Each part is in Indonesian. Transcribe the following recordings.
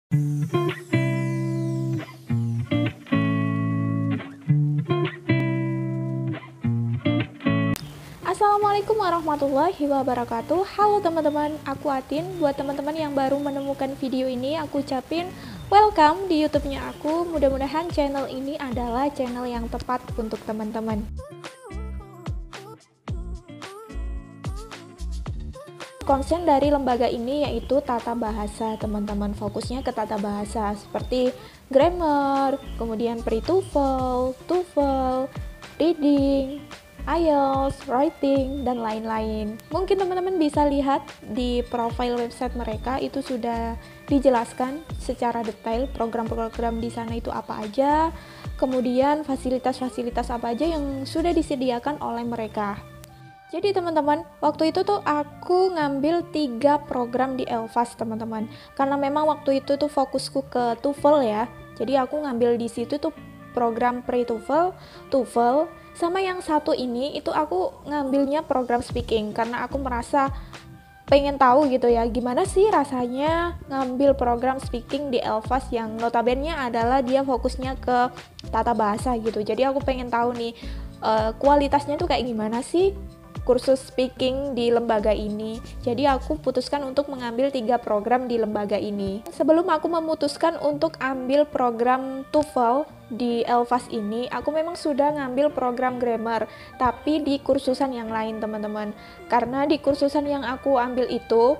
Assalamualaikum warahmatullahi wabarakatuh. Halo teman-teman, aku Atin. Buat teman-teman yang baru menemukan video ini, aku ucapin welcome di YouTube-nya aku. Mudah-mudahan channel ini adalah channel yang tepat untuk teman-teman. Konsen dari lembaga ini yaitu tata bahasa, teman-teman. Fokusnya ke tata bahasa seperti grammar, kemudian pre-TOEFL, TOEFL, reading, IELTS, writing, dan lain-lain. Mungkin teman-teman bisa lihat di profil website mereka, itu sudah dijelaskan secara detail program-program di sana itu apa aja, kemudian fasilitas-fasilitas apa aja yang sudah disediakan oleh mereka. Jadi teman-teman, waktu itu tuh aku ngambil 3 program di LFAS, teman-teman. Karena memang waktu itu tuh fokusku ke TOEFL ya. Jadi aku ngambil di situ tuh program pre-TOEFL, TOEFL, sama yang satu ini itu aku ngambilnya program speaking karena aku merasa pengen tahu gitu ya, gimana sih rasanya ngambil program speaking di LFAS yang notabene adalah dia fokusnya ke tata bahasa gitu. Jadi aku pengen tahu nih kualitasnya tuh kayak gimana sih kursus speaking di lembaga ini. Jadi aku putuskan untuk mengambil 3 program di lembaga ini. Sebelum aku memutuskan untuk ambil program TOEFL di LFAS ini, aku memang sudah ngambil program grammar, tapi di kursusan yang lain, teman-teman. Karena di kursusan yang aku ambil itu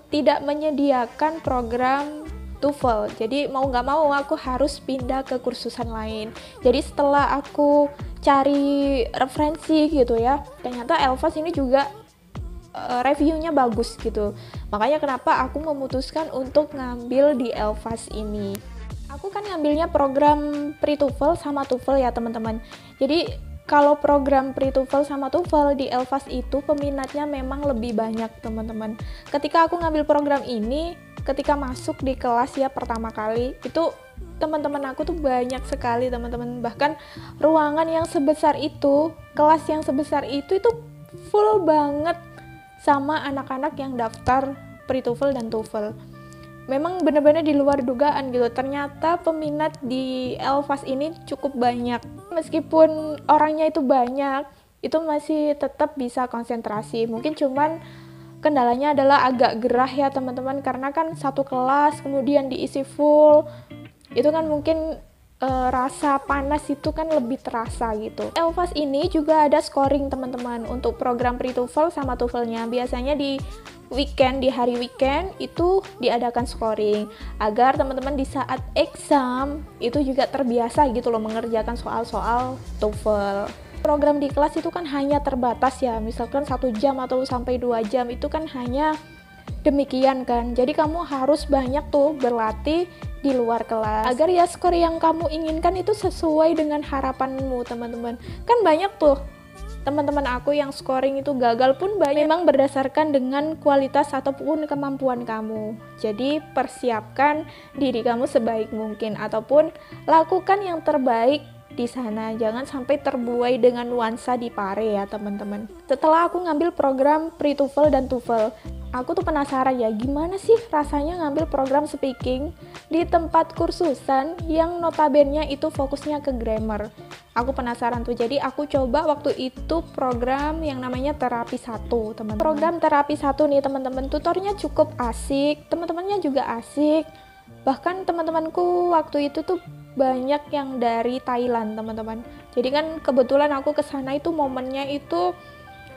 tidak menyediakan program TOEFL. Jadi mau nggak mau aku harus pindah ke kursusan lain. Jadi setelah aku cari referensi gitu ya, ternyata LFAS ini juga reviewnya bagus gitu. Makanya kenapa aku memutuskan untuk ngambil di LFAS ini. Aku kan ngambilnya program pre-TOEFL sama TOEFL ya teman-teman. Jadi kalau program pre-TOEFL sama TOEFL di LFAS itu peminatnya memang lebih banyak, teman-teman. Ketika aku ngambil program ini, ketika masuk di kelas ya pertama kali, itu teman-teman aku tuh banyak sekali, teman-teman. Bahkan ruangan yang sebesar itu, kelas yang sebesar itu full banget sama anak-anak yang daftar pre-TOEFL dan TOEFL. Memang benar-benar di luar dugaan gitu. Ternyata peminat di LFAS ini cukup banyak. Meskipun orangnya itu banyak, itu masih tetap bisa konsentrasi. Mungkin cuman kendalanya adalah agak gerah ya teman-teman, karena kan satu kelas kemudian diisi full. Itu kan mungkin rasa panas itu kan lebih terasa gitu. LFAS ini juga ada scoring, teman-teman, untuk program pre-TOEFL sama TOEFL-nya. Biasanya di weekend, di hari weekend itu diadakan scoring agar teman-teman di saat exam itu juga terbiasa gitu loh mengerjakan soal-soal TOEFL. Program di kelas itu kan hanya terbatas ya, misalkan 1 jam atau sampai 2 jam, itu kan hanya demikian kan. Jadi kamu harus banyak tuh berlatih di luar kelas agar ya skor yang kamu inginkan itu sesuai dengan harapanmu, teman-teman. Kan banyak tuh teman-teman aku yang scoring itu gagal pun banyak. Memang berdasarkan dengan kualitas ataupun kemampuan kamu. Jadi persiapkan diri kamu sebaik mungkin ataupun lakukan yang terbaik di sana. Jangan sampai terbuai dengan nuansa di pare ya, teman-teman. Setelah aku ngambil program pre-TOEFL dan TOEFL, aku tuh penasaran ya, gimana sih rasanya ngambil program speaking di tempat kursusan yang notabene itu fokusnya ke grammar. Aku penasaran tuh, jadi aku coba waktu itu program yang namanya terapi 1, teman-teman. Program terapi 1 nih teman-teman, tutornya cukup asik, teman-temannya juga asik. Bahkan teman-temanku waktu itu tuh banyak yang dari Thailand, teman-teman. Jadi kan kebetulan aku kesana itu momennya itu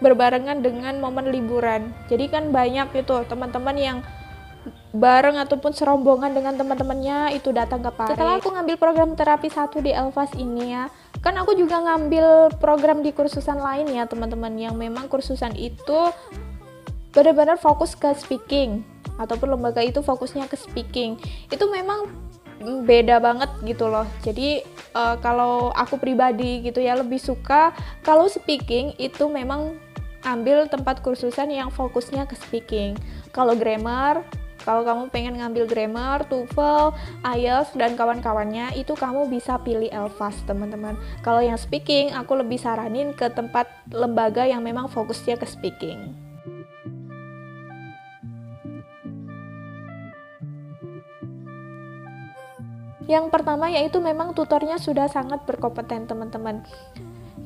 berbarengan dengan momen liburan. Jadi kan banyak itu teman-teman yang bareng ataupun serombongan dengan teman-temannya itu datang ke Pare. Setelah aku ngambil program terapi 1 di LFAS ini ya, kan aku juga ngambil program di kursusan lain ya teman-teman, yang memang kursusan itu benar-benar fokus ke speaking ataupun lembaga itu fokusnya ke speaking. Itu memang beda banget gitu loh. Jadi kalau aku pribadi gitu ya lebih suka kalau speaking itu memang ambil tempat kursusan yang fokusnya ke speaking. Kalau grammar, kalau kamu pengen ngambil grammar, TOEFL, IELTS dan kawan-kawannya, itu kamu bisa pilih LFAS, teman-teman. Kalau yang speaking, aku lebih saranin ke tempat lembaga yang memang fokusnya ke speaking. Yang pertama yaitu memang tutornya sudah sangat berkompeten teman-teman.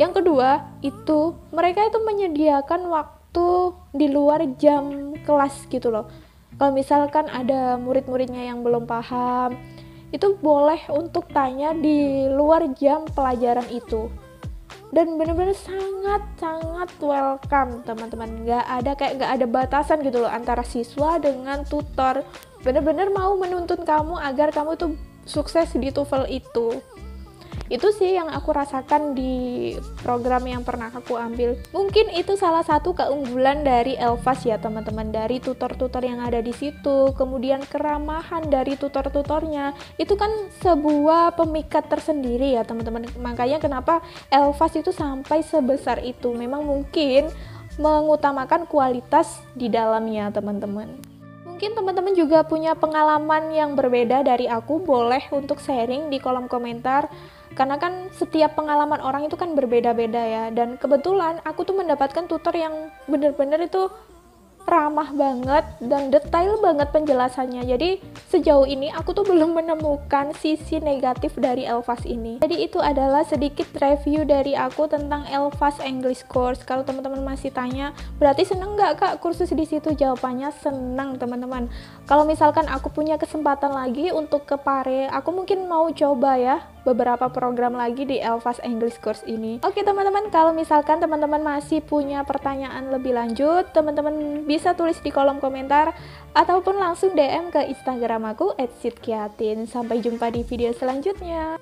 Yang kedua itu mereka itu menyediakan waktu di luar jam kelas gitu loh. Kalau misalkan ada murid-muridnya yang belum paham, itu boleh untuk tanya di luar jam pelajaran itu. Dan bener-bener sangat-sangat welcome teman-teman. Nggak ada batasan gitu loh antara siswa dengan tutor. Bener-bener mau menuntun kamu agar kamu tuh sukses di TOEFL itu. Itu sih yang aku rasakan di program yang pernah aku ambil. Mungkin itu salah satu keunggulan dari Elfast ya teman-teman, dari tutor-tutor yang ada di situ, kemudian keramahan dari tutor-tutornya. Itu kan sebuah pemikat tersendiri ya teman-teman. Makanya kenapa Elfast itu sampai sebesar itu. Memang mungkin mengutamakan kualitas di dalamnya teman-teman. Mungkin teman-teman juga punya pengalaman yang berbeda dari aku, boleh untuk sharing di kolom komentar. Karena kan setiap pengalaman orang itu kan berbeda-beda ya. Dan kebetulan aku tuh mendapatkan tutor yang bener-bener itu ramah banget dan detail banget penjelasannya. Jadi sejauh ini aku tuh belum menemukan sisi negatif dari Elfast ini. Jadi itu adalah sedikit review dari aku tentang Elfast English Course. Kalau teman-teman masih tanya, berarti seneng nggak kak kursus di situ? Jawabannya seneng teman-teman. Kalau misalkan aku punya kesempatan lagi untuk ke Pare, aku mungkin mau coba ya beberapa program lagi di Elfast English Course ini. Oke teman-teman, kalau misalkan teman-teman masih punya pertanyaan lebih lanjut, teman-teman bisa tulis di kolom komentar ataupun langsung DM ke Instagram aku @sitkiatin. Sampai jumpa di video selanjutnya.